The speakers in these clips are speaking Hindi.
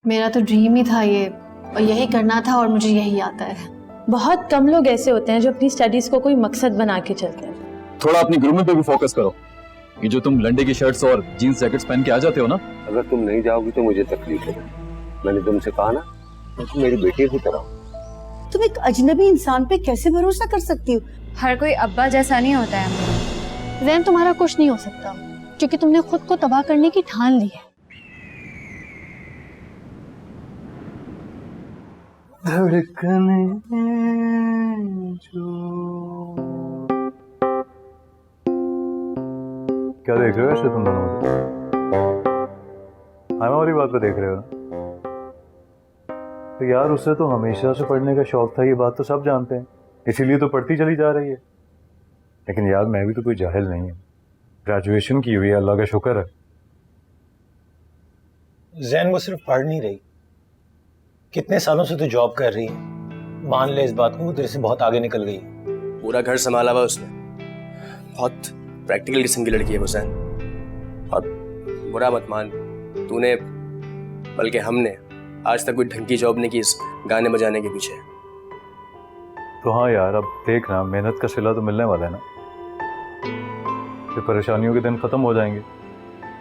मेरा तो ड्रीम ही था ये, और यही करना था, और मुझे यही आता है। बहुत कम लोग ऐसे होते हैं जो अपनी स्टडीज को कोई मकसद बना के चलते हैं। थोड़ा अपनी ग्रूमिंग पे भी फोकस करो। ये जो तुम लंडे की शर्ट्स और जीन्स जैकेट्स पहन के आ जाते हो ना, अगर तुम नहीं जाओगी तो मुझे तकलीफ है। मैंने तुमसे कहा ना, तुम मेरी बेटी की तरह हो। तुम एक अजनबी इंसान पे कैसे भरोसा कर सकती हो? हर कोई अब्बा जैसा नहीं होता है। जैन, तुम्हारा कुछ नहीं हो सकता क्योंकि तुमने खुद को तबाह करने की ठान ली है। धड़कने जो क्या देख रहे हो ऐसे तुम दोनों मुझे? हमारी बात पे देख रहे हो ना? तो यार उससे तो हमेशा से पढ़ने का शौक था, ये बात तो सब जानते हैं, इसीलिए तो पढ़ती चली जा रही है। लेकिन यार मैं भी तो कोई जाहिल नहीं हूँ, ग्रेजुएशन की हुई है, अल्लाह का शुक्र है। जैन वो सिर्फ पढ़ नहीं रही, कितने सालों से तो जॉब कर रही है। मान ले इस बात को, वो तेरे से बहुत आगे निकल गई। पूरा घर संभाला हुआ उसने, बहुत प्रैक्टिकल किस्म की लड़की है वो जैन। और बुरा मत मान तूने, बल्कि हमने आज तक कोई ढंग की जॉब नहीं की इस गाने बजाने के पीछे। तो हाँ यार, अब देखना मेहनत का सिला तो मिलने वाला है ना, फिर परेशानियों के दिन खत्म हो जाएंगे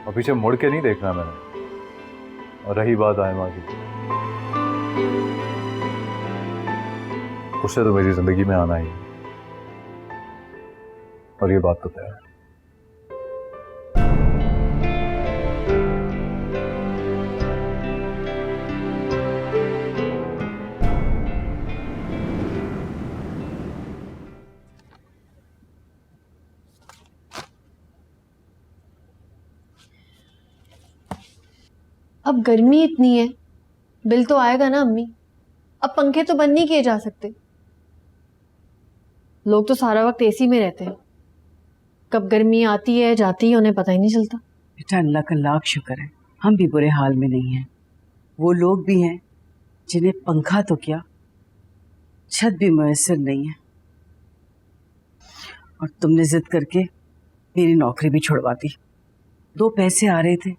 और पीछे मुड़ के नहीं देखना मैंने। और रही बात आयमा की, उससे तो मेरी जिंदगी में आना ही है, और ये बात तो तय है। अब गर्मी इतनी है, बिल तो आएगा ना अम्मी। अब पंखे तो बंद नहीं किए जा सकते, लोग तो सारा वक्त एसी में रहते हैं, कब गर्मी आती है जाती है उन्हें पता ही नहीं चलता। बेटा अल्लाह का लाख शुक्र है, हम भी बुरे हाल में नहीं हैं। वो लोग भी हैं जिन्हें पंखा तो क्या छत भी मुयस्सर नहीं है, और तुमने जिद करके मेरी नौकरी भी छुड़वा दी। 2 पैसे आ रहे थे,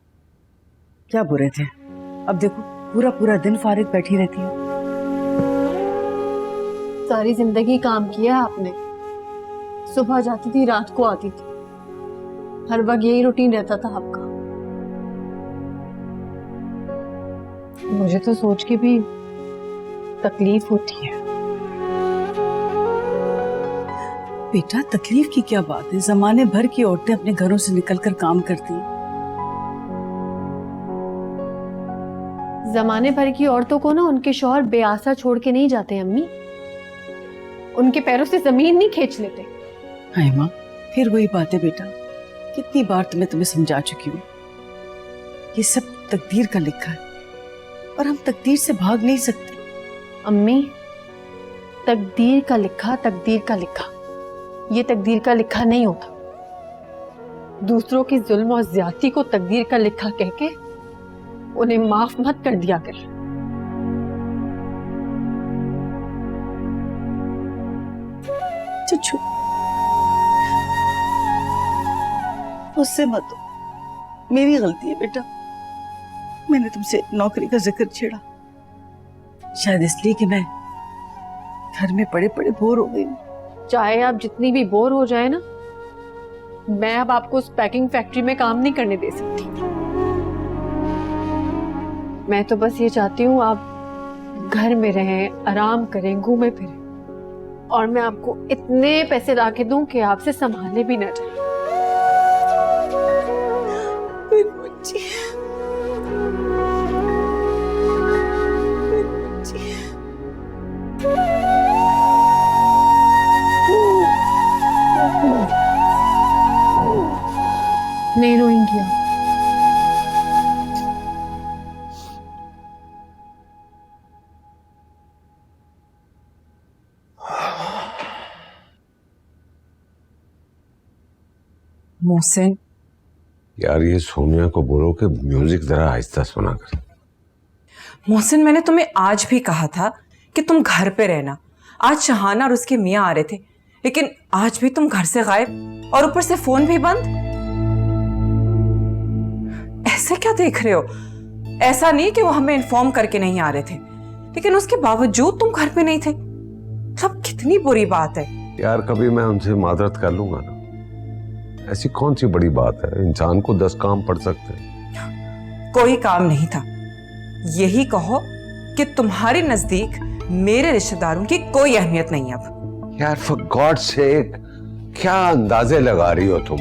क्या बुरे थे। अब देखो पूरा पूरा दिन फारिग बैठी रहती हूँ। सारी जिंदगी काम किया आपने, सुबह जाती थी रात को आती थी, हर वक्त यही रूटीन रहता था आपका। मुझे तो सोच के भी तकलीफ होती है। बेटा तकलीफ की क्या बात है, जमाने भर की औरतें अपने घरों से निकलकर काम करती हैं। जमाने भर की औरतों को ना उनके शौहर बेआसा छोड़ के नहीं जाते अम्मी, उनके पैरों से जमीन नहीं खींच लेते। हाय माँ, फिर वही बात है बेटा, कितनी बार तुम्हें समझा चुकी हूँ, ये सब तकदीर का लिखा है और हम तकदीर से भाग नहीं सकते। अम्मी, तकदीर का लिखा तकदीर का लिखा, ये तकदीर का लिखा नहीं होता। दूसरों की जुल्म और ज्यादती को तकदीर का लिखा कह के उन्हें माफ मत कर दिया कर। चुप उससे मत हो, मेरी गलती है बेटा, मैंने तुमसे नौकरी का जिक्र छेड़ा, शायद इसलिए कि मैं घर में पड़े पड़े बोर हो गई हूँ। चाहे आप जितनी भी बोर हो जाए ना, मैं अब आपको उस पैकिंग फैक्ट्री में काम नहीं करने दे सकती। मैं तो बस ये चाहती हूँ आप घर में रहें, आराम करें, घूमे फिरें, और मैं आपको इतने पैसे ला के दूं कि आपसे संभालने भी न जाए। नहीं रोएंगी आप? मोहसिन, यार ये सोनिया को बोलो कि म्यूजिक जरा आहिस्ता सुना कर। मोहसिन, मैंने तुम्हें आज भी कहा था कि तुम घर पे रहना। आज शहाना और उसके मियाँ आ रहे थे, लेकिन आज भी तुम घर से गायब, और ऊपर से फोन भी बंद। ऐसे क्या देख रहे हो? ऐसा नहीं कि वो हमें इन्फॉर्म करके नहीं आ रहे थे, लेकिन उसके बावजूद तुम घर पे नहीं थे। सब कितनी बुरी बात है। यार कभी मैं उनसे माजरत कर लूंगा ना, ऐसी कौन सी बड़ी बात है, इंसान को 10 काम पड़ सकते हैं। कोई काम नहीं था, यही कहो कि तुम्हारे नजदीक मेरे रिश्तेदारों की कोई अहमियत नहीं है अब। यार फॉर गॉड सेक, क्या अंदाजे लगा रही हो तुम।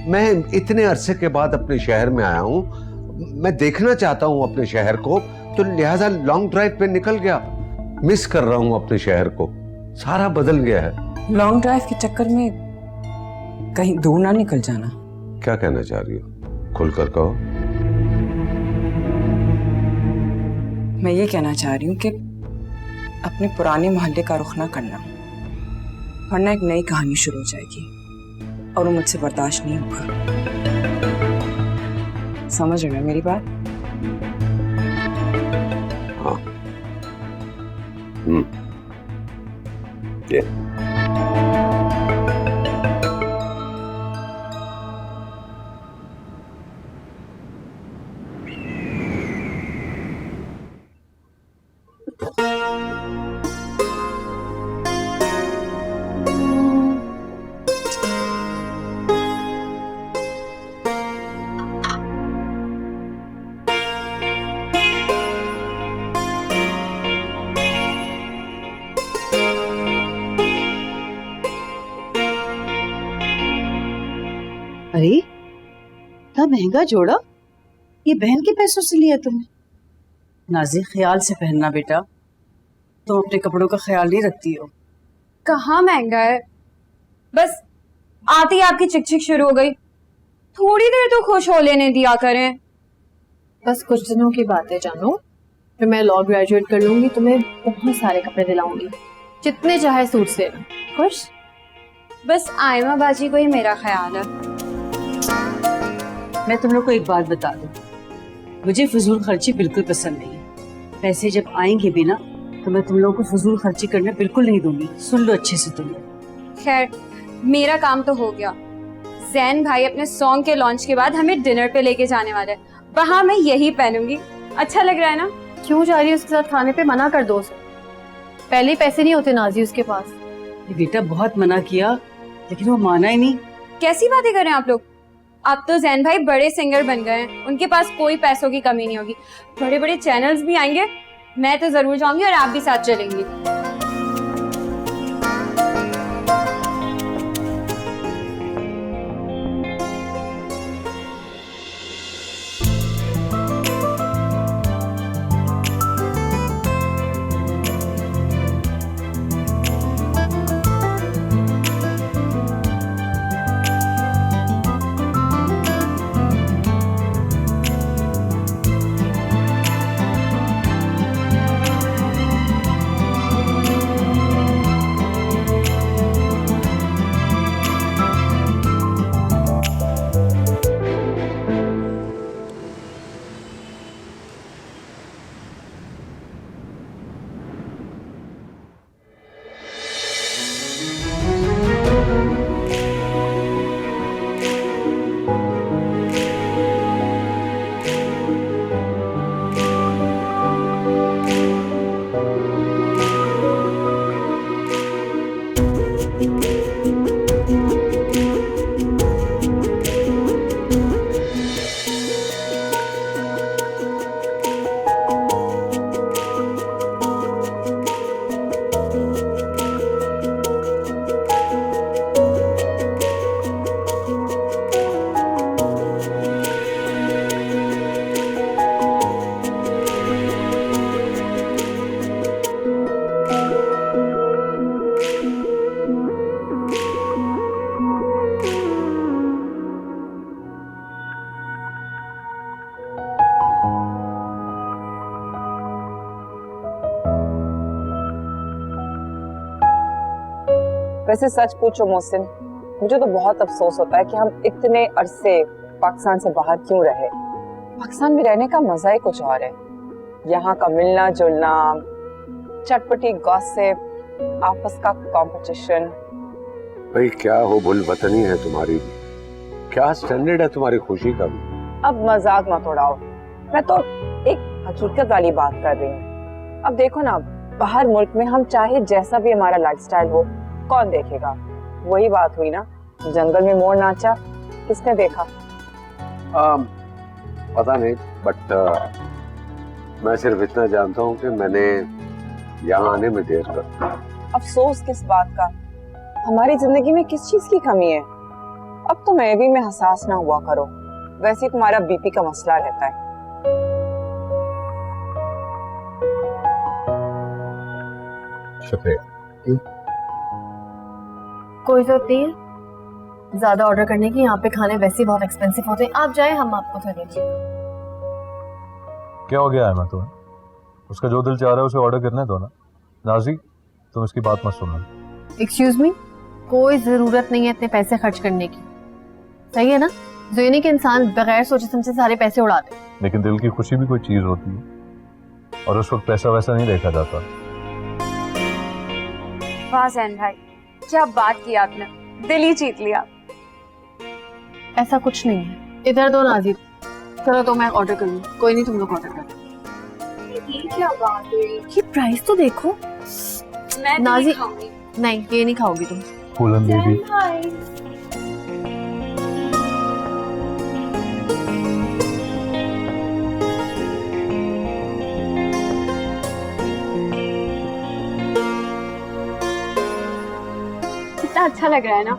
मैं इतने अरसे के बाद अपने शहर में आया हूँ, मैं देखना चाहता हूँ अपने शहर को, तो लिहाजा लॉन्ग ड्राइव पे निकल गया। मिस कर रहा हूँ अपने शहर को, सारा बदल गया है। लॉन्ग ड्राइव के चक्कर में कहीं दूर ना निकल जाना। क्या कहना चाह रही हो, खुलकर कहो। मैं ये कहना चाह रही हूँ कि अपने पुराने मोहल्ले का रुख ना करना, वरना एक नई कहानी शुरू हो जाएगी और वो मुझसे बर्दाश्त नहीं होगा। समझ रहे हो मेरी बात? हाँ। अरे इतना महंगा जोड़ा, ये बहन के पैसों से लिया तुमने? नाज़ी, ख्याल से पहनना बेटा, तुम अपने कपड़ों का ख्याल नहीं रखती हो। कहाँ महंगा है, बस आती ही आपकी चिक शुरू हो गई। थोड़ी देर तो खुश हो लेने दिया करें। बस कुछ दिनों की बात है जानू, फिर मैं लॉ ग्रेजुएट कर लूंगी, तुम्हें बहुत सारे कपड़े दिलाऊंगी, जितने चाहे सूट से। खुश? बस आयमा बाजी को ही मेरा ख्याल है। मैं तुम लोग को एक बात बता दूं, मुझे फजूल खर्ची बिल्कुल पसंद नहीं है। पैसे जब आएंगे भी ना, तो मैं तुम लोगों को फजूल खर्ची करने बिल्कुल नहीं दूंगी। सुन लो अच्छे से तुम लोग। खैर, मेरा काम तो हो गया। जैन भाई अपने सॉन्ग के लॉन्च के बाद हमें डिनर पे लेके जाने वाले हैं, वहां मैं यही पहनूंगी। अच्छा लग रहा है ना? क्यों जा रही है उसके साथ खाने पे? मना कर दो उसे, पहले ही पैसे नहीं होते नाजी उसके पास। ये बेटा बहुत मना किया, लेकिन वो माना ही नहीं। कैसी बातें कर रहे हैं आप लोग? अब तो जैन भाई बड़े सिंगर बन गए हैं, उनके पास कोई पैसों की कमी नहीं होगी। बड़े बड़े चैनल्स भी आएंगे, मैं तो जरूर जाऊंगी और आप भी साथ चलेंगी। वैसे सच पूछो मोहसिन, मुझे तो बहुत अफसोस होता है कि हम इतने अरसे पाकिस्तान से बाहर क्यों रहे। पाकिस्तान में रहने का मजा ही कुछ और है। यहाँ का मिलना जुलना, चटपटी गॉसिप, आपस का कंपटीशन। भाई क्या हो, बुल वतनी है तुम्हारी भी, क्या स्टैंडर्ड है तुम्हारी खुशी का भी। अब मजाक मत उड़ाओ, मैं तो एक हकीकत वाली बात कर रही हूँ। अब देखो ना, बाहर मुल्क में हम चाहे जैसा भी हमारा लाइफस्टाइल हो, कौन देखेगा? वही बात हुई ना, जंगल में मोर नाचा, किसने देखा? पता नहीं, बट मैं सिर्फ इतना जानता हूँ कि मैंने यहाँ आने में देर कर। अफसोस किस बात का? हमारी जिंदगी में किस चीज की कमी है? अब तो मैं भी में हसास ना हुआ करो, वैसे ही तुम्हारा बीपी का मसला रहता है। शुक्रिया। कोई जरूरत नहीं है ज्यादा ऑर्डर करने की, यहाँ पे खाने वैसे ही बहुत एक्सपेंसिव होते हैं। आप जाए, हम आपको दे देंगे। क्या हो गया है मैं तुम्हें? उसका जो दिल चाह रहा है उसे ऑर्डर करने दो ना। नाजी, तुम इसकी बात मत सुनना। एक्सक्यूज मी, कोई जरूरत नहीं है इतने पैसे खर्च करने की, सही है ना? जो ये नहीं कि इंसान बगैर सोचे समझे सारे पैसे उड़ा दे। लेकिन दिल की खुशी भी कोई चीज होती है, और उस वक्त पैसा वैसा नहीं देखा जाता। वाह जैन भाई, क्या बात की आपने, दिल ही जीत लिया। ऐसा कुछ नहीं है। इधर दो नाजी। चलो तो मैं ऑर्डर कर लूँ। कोई नहीं, तुम लोग ऑर्डर कर। ये क्या बात हुई? ये प्राइस तो देखो। मैं तो नाजी- नहीं खाऊंगी। नहीं, ये नहीं खाओगी तुम। फूलन बेबी, कितना अच्छा लग रहा है ना।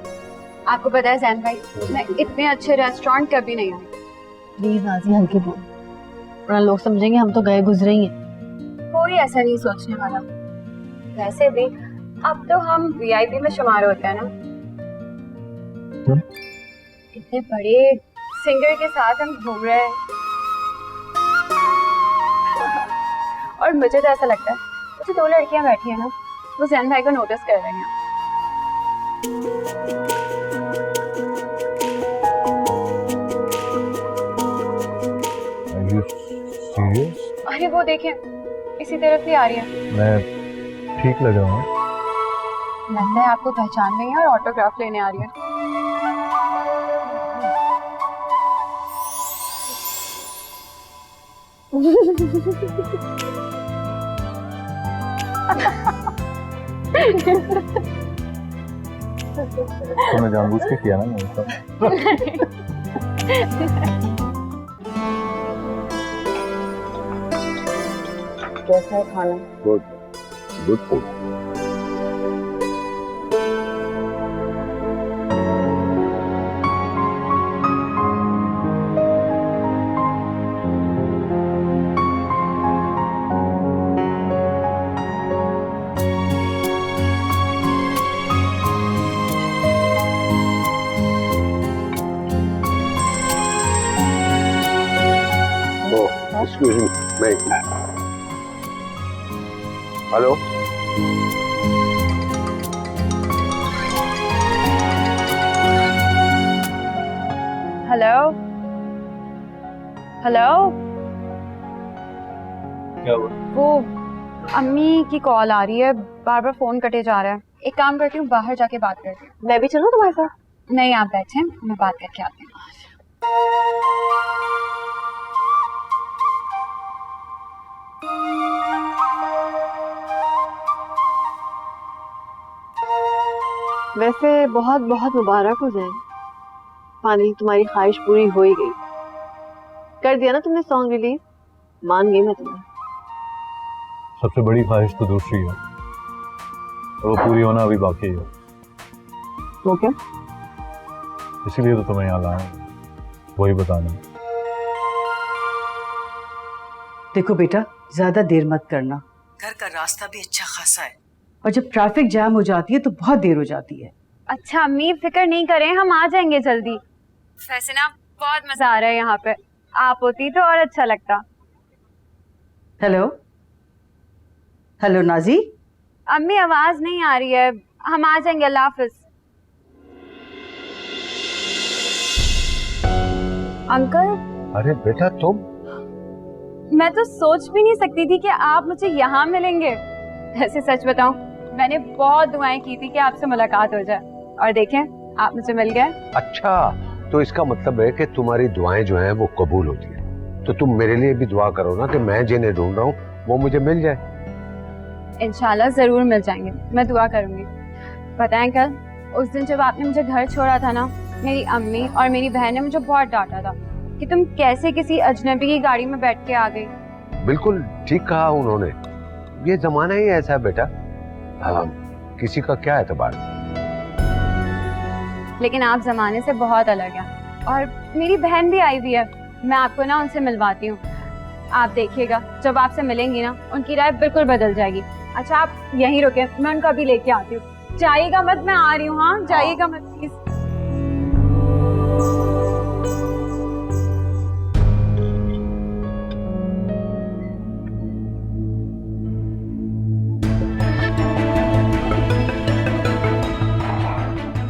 आपको पता है जैन भाई, मैं इतने अच्छे रेस्टोरेंट कभी नहीं आई। प्लीज नाजी हल्के बोल, वरना लोग समझेंगे हम तो गए गुजरे ही हैं। कोई ऐसा नहीं सोचने वाला। वैसे भी अब तो हम वीआईपी में शुमार होते हैं ना। इतने बड़े सिंगर के साथ हम घूम रहे हैं। और मुझे तो ऐसा लगता है, मुझे दो लड़कियां बैठी है ना, वो जैन भाई को नोटिस कर रही हैं। Are you serious? अरे वो देखें, इसी तरफ ही आ रही है। मैं ठीक लग रहा हूँ? लगता है आपको पहचान नहीं है और ऑटोग्राफ लेने आ रही है। तुमने जानबूझ के किया ना मेरे साथ। कैसा है खाना? Good good food. Excuse me, मैं हेलो हेलो हेलो, क्या हुआ? वो अम्मी की कॉल आ रही है, बार बार फोन कटे जा रहा है। एक काम करती हूँ, बाहर जाके बात करती हूँ। मैं भी चलूं तुम्हारे साथ? नहीं, आप बैठे, मैं बात करके आती हूँ। वैसे बहुत बहुत मुबारक हो जाए, पानी तुम्हारी ख्वाहिश पूरी हो ही गई। कर दिया ना तुमने सॉन्ग रिलीज, मान गई मैं तुम्हें। सबसे बड़ी ख्वाहिश तो दूसरी है, और वो पूरी होना अभी बाकी है। वो क्या? इसीलिए तो तुम्हें यहाँ लाया, वही बताना। देखो बेटा, ज्यादा देर मत करना, घर का रास्ता भी अच्छा खासा है, और जब ट्रैफिक जाम हो जाती है तो बहुत देर हो जाती है। अच्छा अम्मी, फिक्र नहीं करें, हम आ जाएंगे जल्दी। वैसे ना बहुत मजा आ रहा है यहाँ पे, आप होती तो और अच्छा लगता। Hello hello Nazi. अम्मी आवाज नहीं आ रही है, हम आ जाएंगे, अल्लाह हाफिज। अंकल। अरे बेटा तुम, मैं तो सोच भी नहीं सकती थी कि आप मुझे यहाँ मिलेंगे। वैसे सच बताऊं, मैंने बहुत दुआएं की थी कि आपसे मुलाकात हो जाए, और देखें आप मुझे मिल गए। अच्छा तो इसका मतलब है कि तुम्हारी दुआएं जो हैं वो कबूल होती हैं। तो तुम मेरे लिए भी दुआ करो ना कि मैं जिन्हें ढूंढ रहा हूँ वो मुझे मिल जाए। इंशाल्लाह जरूर मिल जाएंगे, मैं दुआ करूंगी। पता है अंकल, उस दिन जब आपने मुझे घर छोड़ा था ना, मेरी अम्मी और मेरी बहन ने मुझे बहुत डांटा था कि तुम कैसे किसी अजनबी की गाड़ी में बैठ के आ गई। बिल्कुल ठीक कहा उन्होंने, ये जमाना ही ऐसा है बेटा। हाँ, किसी का क्या एतबार। लेकिन आप जमाने से बहुत अलग हैं। और मेरी बहन भी आई हुई है, मैं आपको ना उनसे मिलवाती हूँ। आप देखिएगा, जब आपसे मिलेंगी ना, उनकी राय बिल्कुल बदल जाएगी। अच्छा आप यहीं रुके, मैं उनका भी लेके आती हूँ। जाइएगा मत, मैं आ रही हूँ। हाँ जाइएगा मत प्लीज।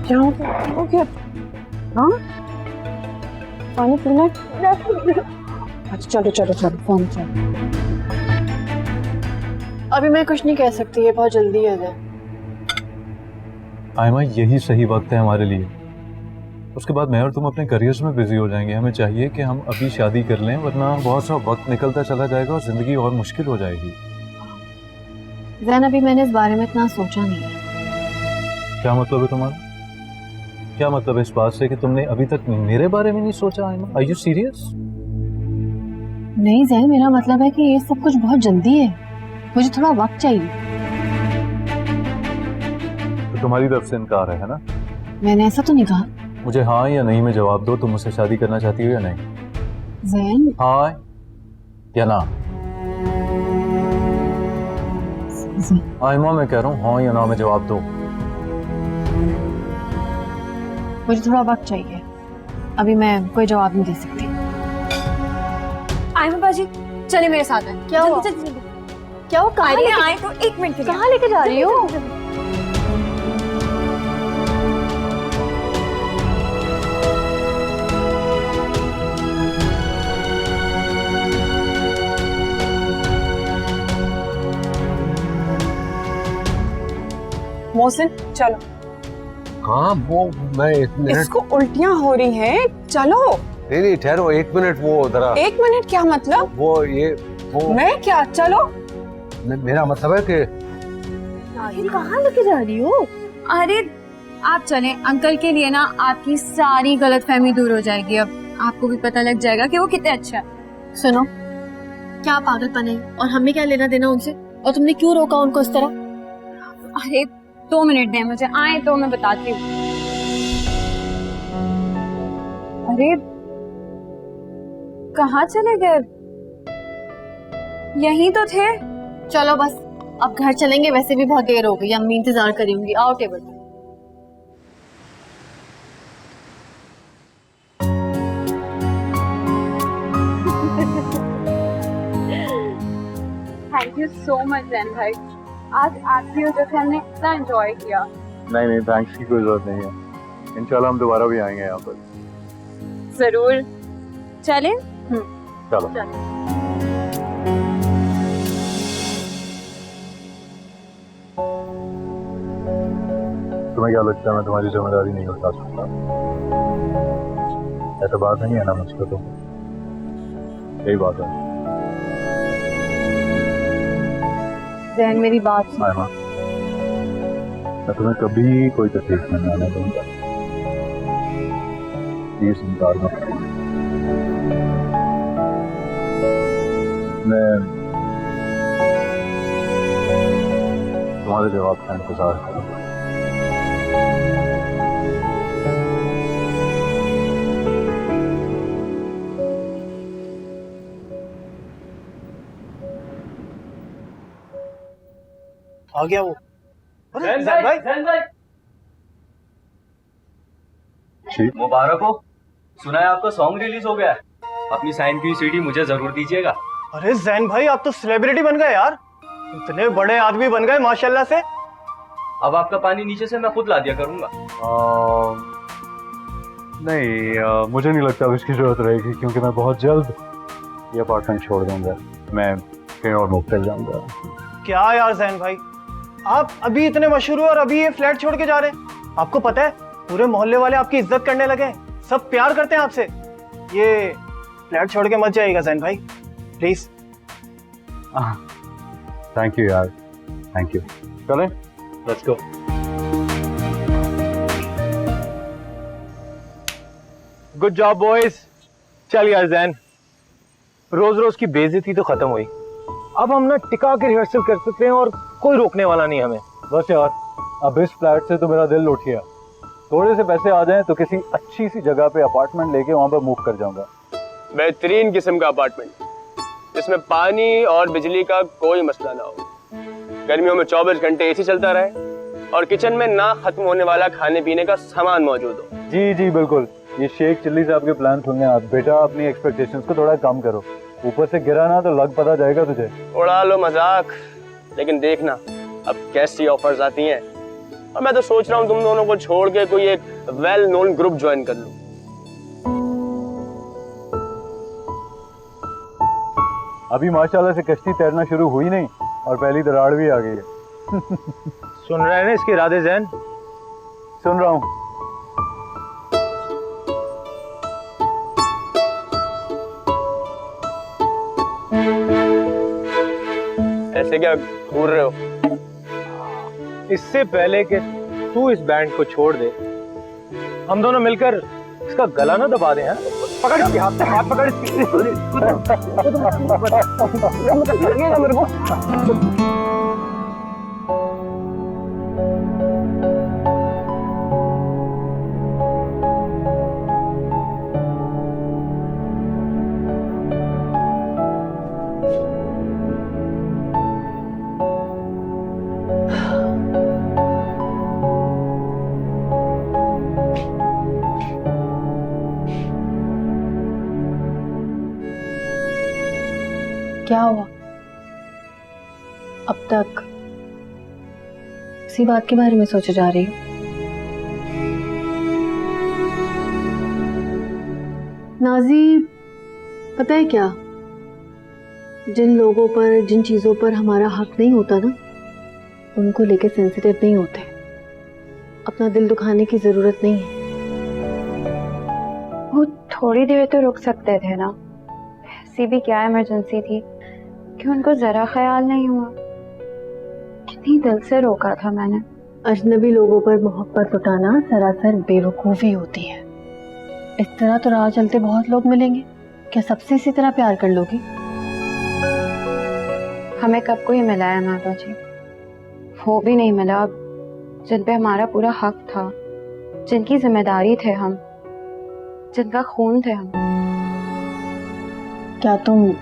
क्या हो गया? हाँ, पानी पीना? अच्छा चलो चलो चलो, फोन चलो। अभी मैं कुछ नहीं कह सकती, ये बहुत जल्दी है। आयमा यही सही वक्त है हमारे लिए। उसके बाद मैं और तुम अपने करियर्स में बिजी हो जाएंगे। हमें चाहिए कि हम अभी शादी कर लें, वरना बहुत सा वक्त निकलता चला जाएगा और जिंदगी और मुश्किल हो जाएगी। जैन, अभी मैंने इस बारे में इतना सोचा नहीं है। क्या मतलब है तुम्हारा? क्या मतलब है इस बात से कि तुमने अभी तक मेरे बारे में नहीं सोचा? Aima, are you serious? नहीं जैन, मेरा मतलब है कि ये सब कुछ बहुत जल्दी है, मुझे थोड़ा वक्त चाहिए। तो तुम्हारी तरफ से इनकार है ना? मैंने ऐसा तो नहीं कहा। मुझे हाँ या नहीं में जवाब दो, तुम मुझसे शादी करना चाहती हो या नहीं? जैन, हाँ या ना? आयमा मैं कह रहा हूँ हाँ या ना में जवाब दो। मुझे थोड़ा वक्त चाहिए, अभी मैं कोई जवाब नहीं दे सकती। आयमा बाजी, चले मेरे साथ है। क्या हुआ? क्या वो कहाँ अरे लेके आए तो एक मिनट के लिए। कहाँ लेके जा रही हो? मोहसिन चलो। हाँ वो मैं एक मिनट। इसको उल्टियां हो रही हैं, चलो। नहीं ठहरो एक मिनट, वो जरा। एक मिनट क्या मतलब? वो मैं क्या? चलो। मेरा मतलब है कि कहाँ लेके जा रही हो? अरे आप चलें, अंकल के लिए ना आपकी सारी गलतफहमी दूर हो जाएगी। अब आपको भी पता लग जाएगा कि वो कितने अच्छे हैं। सुनो, क्या पागलपन है और हमें क्या लेना देना उनसे? और तुमने क्यों रोका उनको इस तरह? अरे 2 मिनट दें मुझे, आए तो मैं बताती हूँ। अरे कहाँ चले गए? यहीं तो थे। चलो बस, अब घर चलेंगे, वैसे भी बहुत देर हो गई, अम्मी इंतजार करी होंगी। आओ टेबल पे। Thank you so much Jain भाई, आज आपकी वजह से हमने इतना एंजॉय किया। नहीं थैंक्स की कोई जरूरत नहीं है। इंशाल्लाह हम दोबारा भी आएंगे यहाँ पर। जरूर। चलें? चलो। तुम्हें क्या लगता है मैं तुम्हारी जिम्मेदारी नहीं उठा सकता? ऐसा बात नहीं है ना मुझको, तो यही बात है। जैन मेरी बात सुन। आयमा, मैं तुम्हें कभी कोई तकलीफ नहीं आने दूंगा, प्लीज इनकार मत करो। मैं तुम्हारे जवाब का इंतजार करूंगा। आ गया वो। जैन भाई ठीक, मुबारक हो। सुना है आपका सॉन्ग रिलीज हो गया है, अपनी साइन की सीडी मुझे जरूर दीजिएगा। अरे जैन भाई आप तो सेलिब्रिटी बन गए यार, इतने बड़े आदमी बन गए माशाल्लाह से। अब आपका पानी नीचे से मैं खुद ला दिया करूंगा। नहीं मुझे नहीं लगता अब इसकी जरूरत रहेगी, क्योंकि मैं बहुत जल्द ये अपार्टमेंट छोड़ दूंगा, मैं कहीं और मुख्तलिफ जाऊंगा। क्या यार जैन भाई, आप अभी इतने मशहूर हो और अभी ये फ्लैट छोड़ के जा रहे हैं? आपको पता है पूरे मोहल्ले वाले आपकी इज्जत करने लगे हैं, सब प्यार करते हैं आपसे। ये फ्लैट छोड़ के मत जाइएगा जैन भाई, प्लीज। थैंक यू यार, थैंक यू। चलें, let's go. Good job boys. चल यार जैन, रोज रोज की बेइज्जती तो खत्म हुई, अब हम ना टिका के रिहर्सल कर सकते हैं और कोई रोकने वाला नहीं हमें। बस यार, अब इस फ्लैट से तो मेरा दिल उठ गया। थोड़े से पैसे आ जाएं तो किसी अच्छी सी जगह पे अपार्टमेंट लेके वहां पर मूव कर जाऊंगा। बेहतरीन किस्म का अपार्टमेंट जिसमें पानी और बिजली का कोई मसला ना हो, गर्मियों में 24 घंटे एसी चलता रहे और किचन में ना खत्म होने वाला खाने पीने का सामान मौजूद हो। जी जी बिल्कुल, ये शेख चिल्ली साहब के प्लान सुनने आप। बेटा अपनी एक्सपेक्टेशंस को थोड़ा कम करो, ऊपर से गिरा ना तो लग पता जाएगा तुझे। उड़ा लो मजाक, लेकिन देखना अब कैसी ऑफर्स आती हैं। और मैं तो सोच रहा हूँ तुम दोनों को छोड़ के कोई एक वेल नोन ग्रुप ज्वाइन कर लूं। अभी माशाल्लाह से कश्ती तैरना शुरू हुई नहीं और पहली दरार भी आ गई है। सुन रहे हैं ना इसके इरादे जैन? सुन रहा हूँ। ऐसे क्या घूर रहे हो? इससे पहले कि तू इस बैंड को छोड़ दे, हम दोनों मिलकर इसका गला ना दबा दें। पकड़ इसके हाथ से, हाथ पकड़ इसके। मेरे को क्या हुआ? अब तक इसी बात के बारे में सोचे जा रही हूँ। नाजी, पता है क्या, जिन लोगों पर, जिन चीजों पर हमारा हक नहीं होता ना, उनको लेके सेंसिटिव नहीं होते। अपना दिल दुखाने की जरूरत नहीं है। वो थोड़ी देर तो रुक सकते थे ना, ऐसी भी क्या इमरजेंसी थी कि उनको जरा ख्याल नहीं हुआ। कितनी दिल से रोका था मैंने। अजनबी लोगों पर मोहब्बत उठाना सरासर बेवकूफ़ी होती है। इस तरह तो राह चलते बहुत लोग मिलेंगे, क्या सबसे इसी तरह प्यार कर लोगी? हमें कब को ही मिला है माता जी, वो भी नहीं मिला जिन पे हमारा पूरा हक था, जिनकी जिम्मेदारी थे हम, जिनका खून थे हम। क्या तुम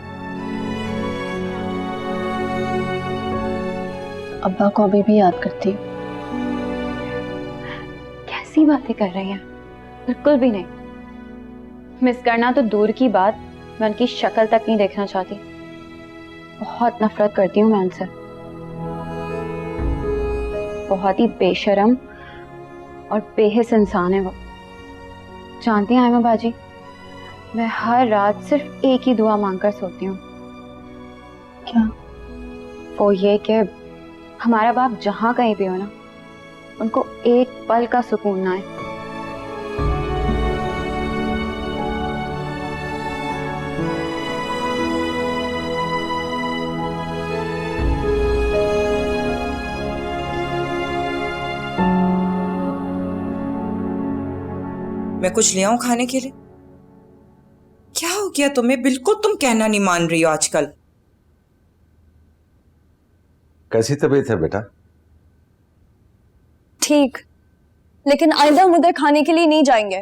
अब्बा को अभी भी याद करती हो? कैसी बातें कर रही हैं? बिल्कुल भी नहीं। मिस करना तो दूर की बात, मैं उनकी शक्ल तक नहीं देखना चाहती। बहुत नफरत करती हूँ मैं उनसे। बहुत ही बेशर्म और बेहिस इंसान है वो। जानती हैं आयमा बाजी, मैं हर रात सिर्फ एक ही दुआ मांगकर सोती हूँ। क्या? वो ये कि हमारा बाप जहाँ कहीं भी हो ना, उनको एक पल का सुकून ना आए। मैं कुछ ले आऊं खाने के लिए? क्या हो गया तुम्हें? बिल्कुल तुम कहना नहीं मान रही हो आजकल। कैसी तबीयत है बेटा? ठीक, लेकिन आइंदा हम उधर खाने के लिए नहीं जाएंगे।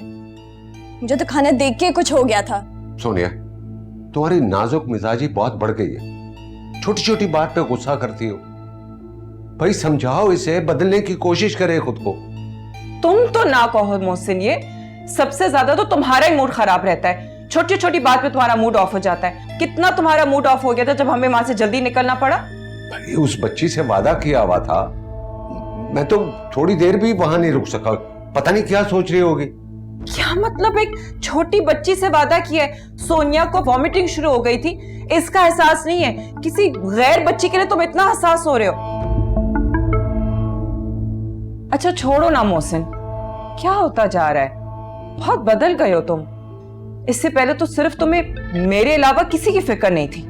मुझे तो खाना देख के कुछ हो गया था। सोनिया, तुम्हारी नाजुक मिजाजी बहुत बढ़ गई है। छोटी छोटी बात पे गुस्सा करती हो। भाई समझाओ इसे, बदलने की कोशिश करे खुद को। तुम तो ना कहो मोहसिन, ये सबसे ज्यादा तो तुम्हारा ही मूड खराब रहता है। छोटी छोटी बात पे तुम्हारा मूड ऑफ हो जाता है। कितना तुम्हारा मूड ऑफ हो गया था जब हमें वहां से जल्दी निकलना पड़ा। भाई उस बच्ची से वादा किया हुआ था, मैं तो थोड़ी देर भी वहां नहीं रुक सका। पता नहीं क्या सोच रही होगी। क्या मतलब? एक छोटी बच्ची से वादा किया है? सोनिया को वॉमिटिंग शुरू हो गई थी, इसका एहसास नहीं है? किसी गैर बच्ची के लिए तुम इतना हसास हो रहे हो? अच्छा छोड़ो ना मोहसिन, क्या होता जा रहा है? बहुत बदल गए हो तुम। इससे पहले तो सिर्फ तुम्हें मेरे अलावा किसी की फिक्र नहीं थी।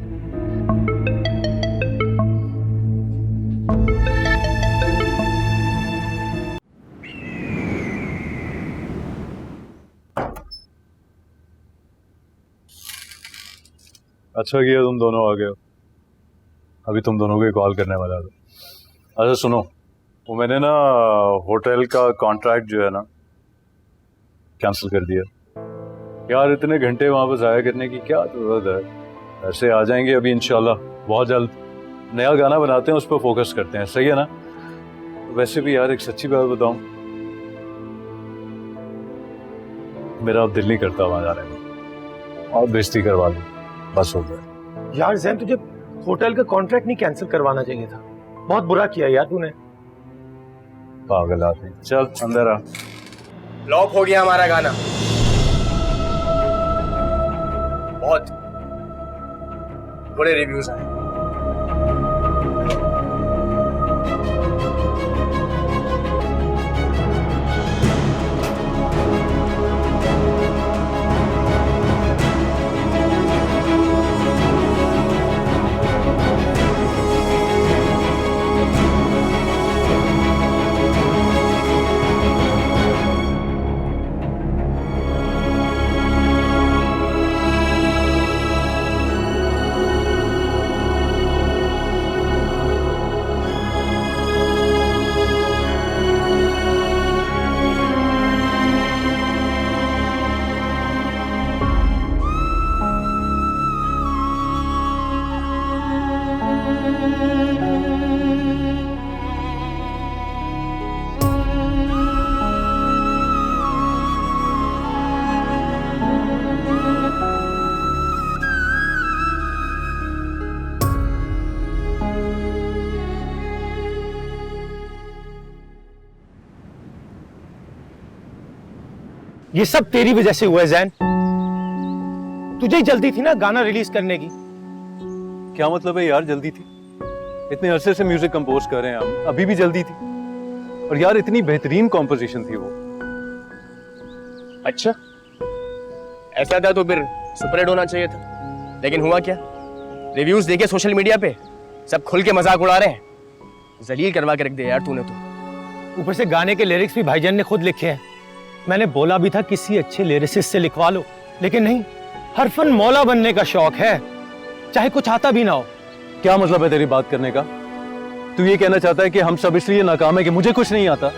अच्छा किया तुम दोनों आ गए हो, अभी तुम दोनों को ही कॉल करने वाला था। अच्छा सुनो, वो मैंने ना होटल का कॉन्ट्रैक्ट जो है ना कैंसिल कर दिया यार। इतने घंटे वहां पर जाया करने की क्या जरूरत है, ऐसे आ जाएंगे अभी इंशाल्लाह बहुत जल्द। नया गाना बनाते हैं, उस पर फोकस करते हैं, सही है ना। वैसे भी यार एक सच्ची बात बताऊं, मेरा अब दिल नहीं करता वहां जाने में, और बेइज्जती करवा ली, बस हो गया। यार जैन, तुझे होटल का कॉन्ट्रैक्ट नहीं कैंसिल करवाना चाहिए था, बहुत बुरा किया यार तूने। पागल आदमी, चल अंदर आ। फ्लॉप हो गया हमारा गाना, बहुत बुरे रिव्यूज आए। ये सब तेरी वजह से हुआ है जैन, तुझे ही जल्दी थी ना गाना रिलीज करने की। क्या मतलब है यार जल्दी थी? इतने अरसे से म्यूजिक कंपोज कर रहे हैं हम, अभी भी जल्दी थी। और यार इतनी बेहतरीन कॉम्पोजिशन थी वो। अच्छा ऐसा था तो फिर सुपरहिट होना चाहिए था, लेकिन हुआ क्या? रिव्यूज देखे सोशल मीडिया पे, सब खुल के मजाक उड़ा रहे हैं। जलील करवा के रख दिया यार तूने तो। ऊपर से गाने के लिरिक्स भी भाईजान ने खुद लिखे हैं। मैंने बोला भी था किसी अच्छे लिरिसिस्ट से लिखवा लो, लेकिन नहीं, हर फन मौला बनने का शौक है, चाहे कुछ आता भी ना हो। क्या मतलब है तेरी बात करने का? तू ये कहना चाहता है कि हम सब इसलिए नाकाम है कि मुझे कुछ नहीं आता?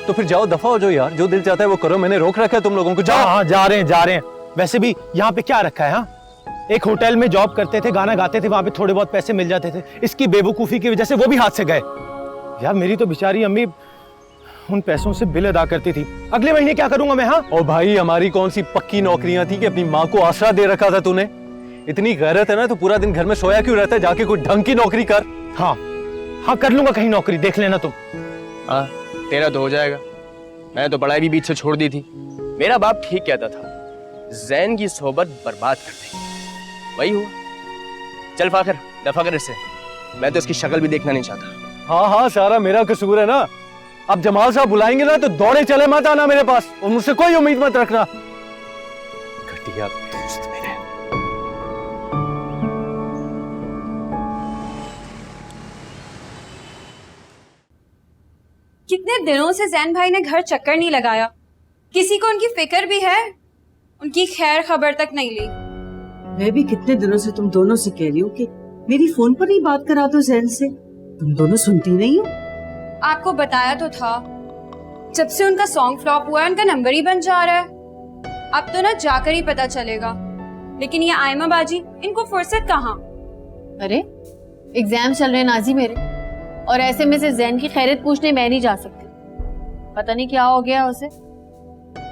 तो फिर जाओ, दफा हो जाओ यार, जो दिल चाहता है वो करो। मैंने रोक रखा है तुम लोगों को? जाओ। हाँ जा रहे हैं। वैसे भी यहाँ पे क्या रखा है? हाँ, एक होटल में जॉब करते थे, गाना गाते थे, वहां पे थोड़े बहुत पैसे मिल जाते थे। इसकी बेवकूफी की वजह से वो भी हाथ से गए। यार मेरी तो बेचारी अम्मी उन पैसों से बिल अदा करती थी। अगले महीने क्या करूंगा मैं? हाँ और भाई हमारी कौन सी पक्की नौकरियां थी कि अपनी माँ को आसरा दे रखा था तूने? इतनी गैरत है ना तो पूरा दिन घर में सोया क्यों रहता है? जाके कोई ढंग की नौकरी कर। हाँ कर लूंगा कहीं नौकरी, देख लेना तुम। हाँ तेरा तो हो जाएगा, मैंने तो पढ़ाई भी बीच से छोड़ दी थी। मेरा बाप ठीक कहता था, जैन की सोहबत बर्बाद कर देगी, वही हुआ। चल फाखर, दफा कर इससे, मैं तो इसकी शक्ल भी देखना नहीं चाहता। हाँ सारा मेरा कसूर है ना। अब जमाल साहब बुलाएंगे ना तो दौड़े चले मत आना मेरे पास, और मुझसे कोई उम्मीद मत रखना। घटिया दोस्त मेरे। कितने दिनों से जैन भाई ने घर चक्कर नहीं लगाया, किसी को उनकी फिक्र भी है? उनकी खैर खबर तक नहीं ली। मैं भी कितने दिनों से तुम दोनों से कह रही हूँ कि मेरी फोन पर ही बात करा दो जैन से, तुम दोनों सुनती नहीं हो। आपको बताया तो था, जब से उनका सॉन्ग फ्लॉप हुआ है उनका नंबर ही बन जा रहा है। अब तो ना जाकर ही पता चलेगा। लेकिन ये आयमा बाजी, इनको फुर्सत कहाँ? अरे एग्जाम चल रहे नाजी मेरे, और ऐसे में से जैन की खैरियत पूछने मैं नहीं जा सकती। पता नहीं क्या हो गया उसे,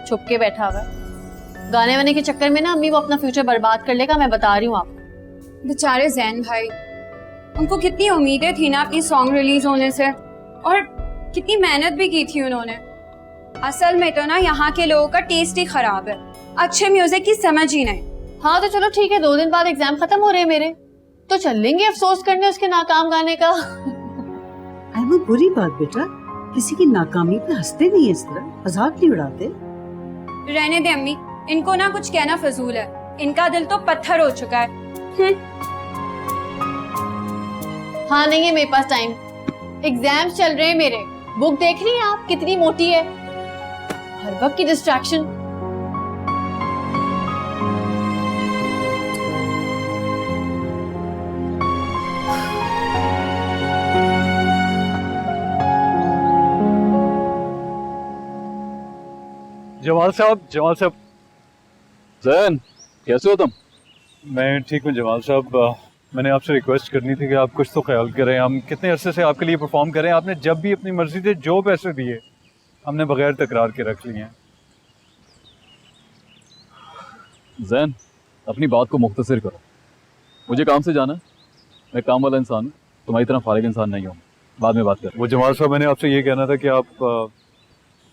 छुप के बैठा हुआ है। गाने वाने के चक्कर में ना अम्मी वो अपना फ्यूचर बर्बाद कर लेगा, मैं बता रही हूँ आपको। बेचारे जैन भाई, उनको कितनी उम्मीदें थी ना अपनी सॉन्ग रिलीज होने से, और कितनी मेहनत भी की थी उन्होंने। असल में तो ना यहाँ के लोगों का टेस्ट ही खराब है, अच्छे म्यूजिक की समझ ही नहीं। हाँ तो चलो ठीक है, 2 दिन बाद एग्जाम खत्म हो रहे हैं मेरे, तो चल लेंगे अफसोस करने उसके नाकाम गाने का। वो बुरी बात बेटा, किसी की नाकामी पे हंसते नहीं, इस तरह मजाक नहीं उड़ाते। रहने दे अम्मी, इनको ना कुछ कहना फजूल है, इनका दिल तो पत्थर हो चुका है। हाँ नहीं है मेरे पास टाइम, एग्जाम्स चल रहे हैं मेरे। बुक देख रही हैं आप कितनी मोटी है, हर वक्त की डिस्ट्रैक्शन। जमाल साहब। जैन, कैसे हो तुम? मैं ठीक हूँ जमाल साहब। मैंने आपसे रिक्वेस्ट करनी थी कि आप कुछ तो ख्याल करें। हम कितने अरसे से आपके लिए परफॉर्म करें, आपने जब भी अपनी मर्जी से जो पैसे दिए हमने बगैर तकरार के रख लिए हैं। जैन, अपनी बात को मुख्तसर करो, मुझे काम से जाना है। मैं काम वाला इंसान हूँ, तुम्हारी तरह फारिग इंसान नहीं हूँ। बाद में बात करें। वो जमाल साहब, मैंने आपसे ये कहना था कि आप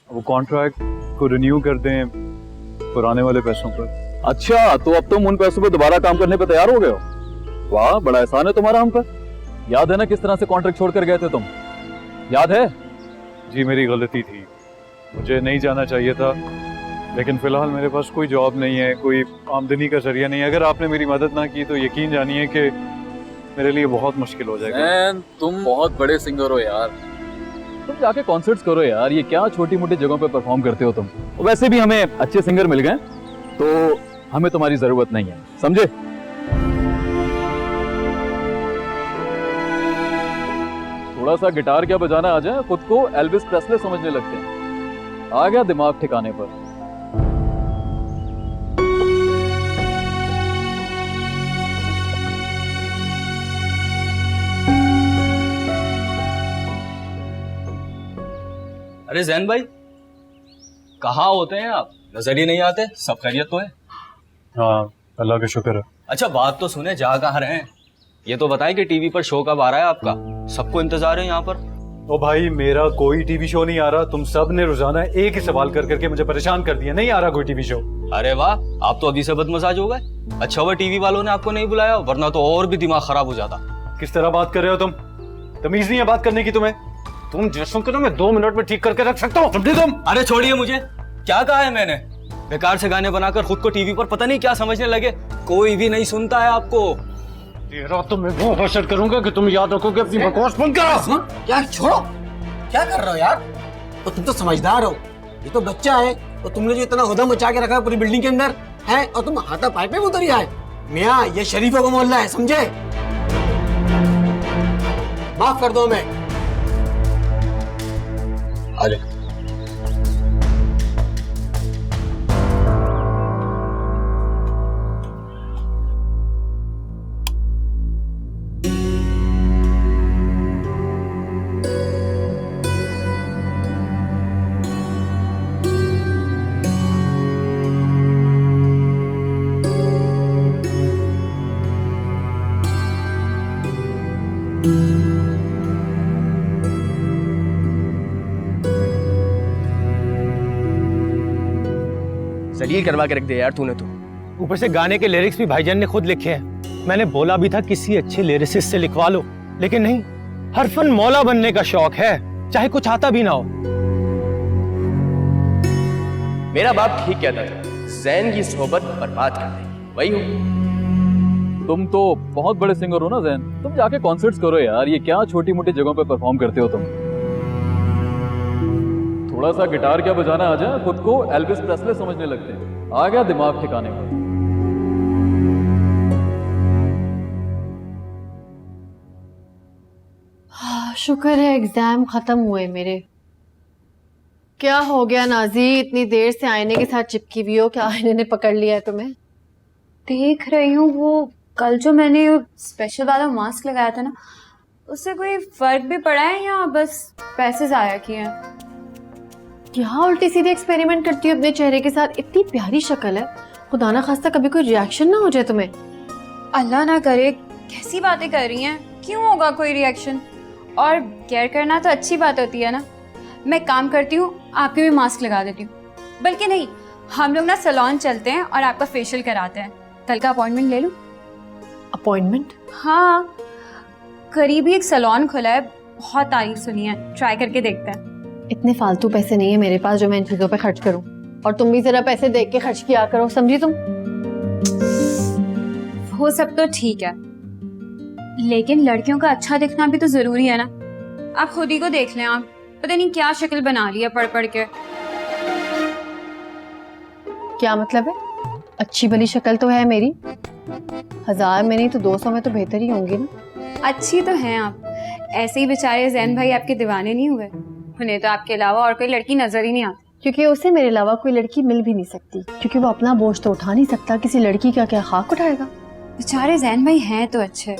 वो कॉन्ट्रैक्ट को रिन्यू कर दें पुराने वाले पैसों पर। अच्छा, तो अब तुम उन पैसों पे दोबारा काम करने पे तैयार हो गए हो? वाह, बड़ा एहसान है तुम्हारा हम पर। याद है ना किस तरह से कॉन्ट्रैक्ट छोड़कर गए थे तुम? याद है? जी मेरी गलती थी, मुझे नहीं जाना चाहिए था, लेकिन फिलहाल मेरे पास कोई जॉब नहीं है, कोई आमदनी का जरिया नहीं है। अगर आपने मेरी मदद ना की तो यकीन जानिए कि मेरे लिए बहुत मुश्किल हो जाएगा। तुम बहुत बड़े सिंगर हो यार, तुम जाके कॉन्सर्ट्स करो यार। ये क्या छोटी मोटी जगहों पे परफॉर्म करते हो तुम? वैसे भी हमें अच्छे सिंगर मिल गए, तो हमें तुम्हारी जरूरत नहीं है, समझे? थोड़ा सा गिटार क्या बजाना आ जाए, खुद को एल्विस प्रेस्ले समझने लगते हैं। आ गया दिमाग ठिकाने पर। अरे जैन भाई, कहाँ होते हैं आप? नजर ही नहीं आते। सब खैरियत तो है? हाँ अल्लाह का शुक्र है। अच्छा बात तो सुने, जा कहाँ रहे हैं? ये तो बताएं कि टीवी पर शो कब आ रहा है आपका? सबको इंतजार है यहाँ पर। ओ भाई, मेरा कोई टीवी शो नहीं आ रहा। तुम सब ने रोजाना एक ही सवाल कर करके मुझे परेशान कर दिया। नहीं आ रहा कोई टीवी शो। अरे वाह, आप तो अभी से बदमजाज हो गए। अच्छा हुआ टीवी वालों ने आपको नहीं बुलाया, वरना तो और भी दिमाग खराब हो जाता। किस तरह बात कर रहे हो तुम? तमीज नहीं है बात करने की तुम्हें? तुम जैसों को ना मैं 2 मिनट में ठीक करके रख सकता हूँ, समझे तुम? अरे छोड़िए मुझे, क्या कहा है मैंने? बेकार से गाने बनाकर खुद को टीवी पर पता नहीं क्या समझने लगे। कोई भी नहीं सुनता है आपको। तेरा तो मैं वो हशर करूंगा कि तुम याद रखोगे अपनी बकवास बंद करो। क्या छोड़ो, क्या कर रहे हो यार? तो तुम तो समझदार हो, ये तो बच्चा है। तो तुमने जो इतना उधम मचा के रखा है पूरी बिल्डिंग के अंदर है, और तुम हाथापाई पे उतर ही आए। मियाँ, ये शरीफों का मोहल्ला है, समझे? माफ कर दो मैं। अरे जलील करवा के रख दे यार तूने तो। ऊपर से गाने के लिरिक्स भी भाईजान ने खुद लिखे हैं। मैंने बोला भी था किसी अच्छे लिरिसिस्ट से लिखवा लो, लेकिन नहीं, हर फन मौला बनने का शौक है, चाहे कुछ आता भी ना हो। मेरा बाप ठीक कहता था, जैन की सोहबत बर्बाद कर देगी। वही हूँ। तुम तो बहुत बड़े सिंगर हो ना जैन, तुम जाके कॉन्सर्ट्स करो यार। ये क्या छोटी मोटी जगहों पे परफॉर्म करते हो तुम? थोड़ा सा गिटार क्या बजाना आ जाए, खुद को एल्विस प्रेस्ले समझने लगते हैं। आ गया दिमाग ठिकाने पर। शुक्र है एग्जाम खत्म हुए मेरे। क्या हो गया नाजी, इतनी देर से आईने के साथ चिपकी हुई हो? क्या आईने ने पकड़ लिया है तुम्हें? देख रही हूँ वो कल जो मैंने स्पेशल वाला मास्क लगाया था ना, उससे कोई फर्क भी पड़ा है या बस पैसे जाया किए हैं? क्या उल्टी सीधे एक्सपेरिमेंट करती हो अपने चेहरे के साथ? इतनी प्यारी शक्ल है, खुदा ना खास्ता कभी कोई रिएक्शन ना हो जाए तुम्हें। अल्लाह ना करे, कैसी बातें कर रही हैं? क्यों होगा कोई रिएक्शन? और केयर करना तो अच्छी बात होती है ना। मैं काम करती हूँ, आपके भी मास्क लगा देती हूँ। बल्कि नहीं, हम लोग ना सैलून चलते हैं और आपका फेशियल कराते हैं। कल का अपॉइंटमेंट ले लूँ? अपॉइंटमेंट? हाँ, करीबी एक सैलून खुला है, बहुत तारीफ सुनी है, ट्राई करके देखते हैं। इतने फालतू पैसे नहीं है मेरे पास जो मैं इन चीजों पे खर्च करूं। और तुम भी जरा पैसे देख के खर्च किया करो, समझी तुम? वो सब तो ठीक है, लेकिन लड़कियों का अच्छा दिखना भी तो जरूरी है ना। आप खुद ही को देख लें, आप पता नहीं क्या शक्ल बना ली है पढ़ पढ़ के। क्या मतलब है? अच्छी भली शक्ल तो है मेरी, 1000 में नहीं तो 200 में तो बेहतर ही होंगी ना। अच्छी तो हैं आप, ऐसे ही बेचारे जैन भाई आपके दीवाने नहीं हुए? उन्हें तो आपके अलावा और कोई लड़की नजर ही नहीं आती। क्योंकि उसे मेरे अलावा कोई लड़की मिल भी नहीं सकती, क्योंकि वो अपना बोझ तो उठा नहीं सकता, किसी लड़की का क्या खाक उठाएगा। बेचारे जैन भाई हैं तो अच्छे,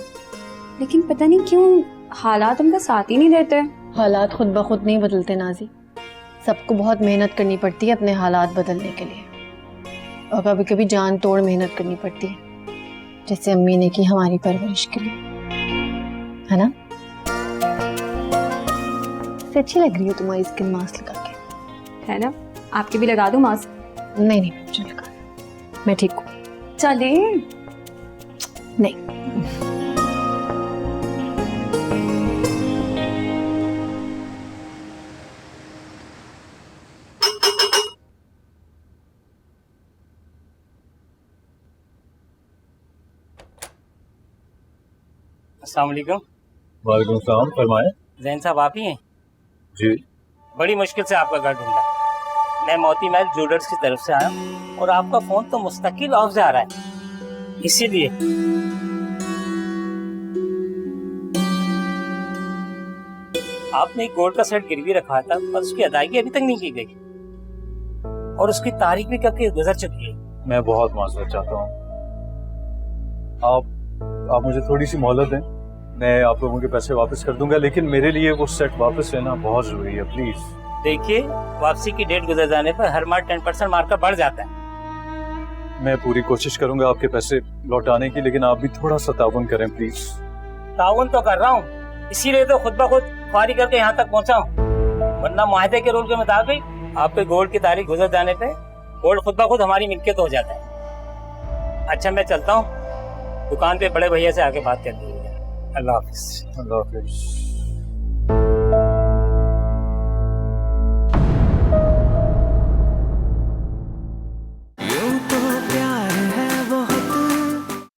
लेकिन पता नहीं क्यों हालात उनका साथ ही नहीं देते। हालात खुद ब खुद नहीं बदलते नाजी, सबको बहुत मेहनत करनी पड़ती है अपने हालात बदलने के लिए, और कभी कभी जान तोड़ मेहनत करनी पड़ती है, जैसे अम्मी ने की हमारी परवरिश के लिए, है ना? से अच्छी लग रही हो तुम्हारी स्किन मास्क लगा के, है ना? आपके भी लगा दूं मास्क? नहीं नहीं मुझे लगा, मैं ठीक हूँ। चले नहीं अस्सलाम वालेकुम। वालेकुम सलाम, फरमाएं। जैन साहब आप ही हैं? जी। बड़ी मुश्किल से आपका घर ढूंढा। मैं मोती महल ज्वेलर्स की तरफ से आया हूँ और आपका फोन तो मुस्तकिल ऑफ जा रहा है, इसीलिए। आपने एक गोल्ड का सेट गिरवी रखा था, पर उसकी अदायगी अभी तक नहीं की गई, और उसकी तारीख भी कब की गुजर चुकी है। मैं बहुत माजरत चाहता हूँ, आप मुझे थोड़ी सी मोहलत दें, मैं आप लोगों के पैसे वापस कर दूंगा, लेकिन मेरे लिए वो सेट वापस लेना बहुत जरूरी है, प्लीज। देखिए, वापसी की डेट गुजर जाने पर हर माह 10% मार्कअप बढ़ जाता है। मैं पूरी कोशिश करूंगा आपके पैसे लौटाने की, लेकिन आप भी थोड़ा सा ताउन करें प्लीज। ताउन तो कर रहा हूँ, इसीलिए तो खुद ब खुद ख्वारी करके यहाँ तक पहुँचा हूँ, वरना मुआहदे के रूल के मुताबिक आपके गोल्ड की तारीख गुजर जाने पे गोल्ड खुद ब खुद हमारी मिल्कियत हो जाता है। अच्छा, मैं चलता हूँ, दुकान पे बड़े भैया से आके बात कर लीजिएगा। अल्लाह हाफिज। अल्लाह हाफिज।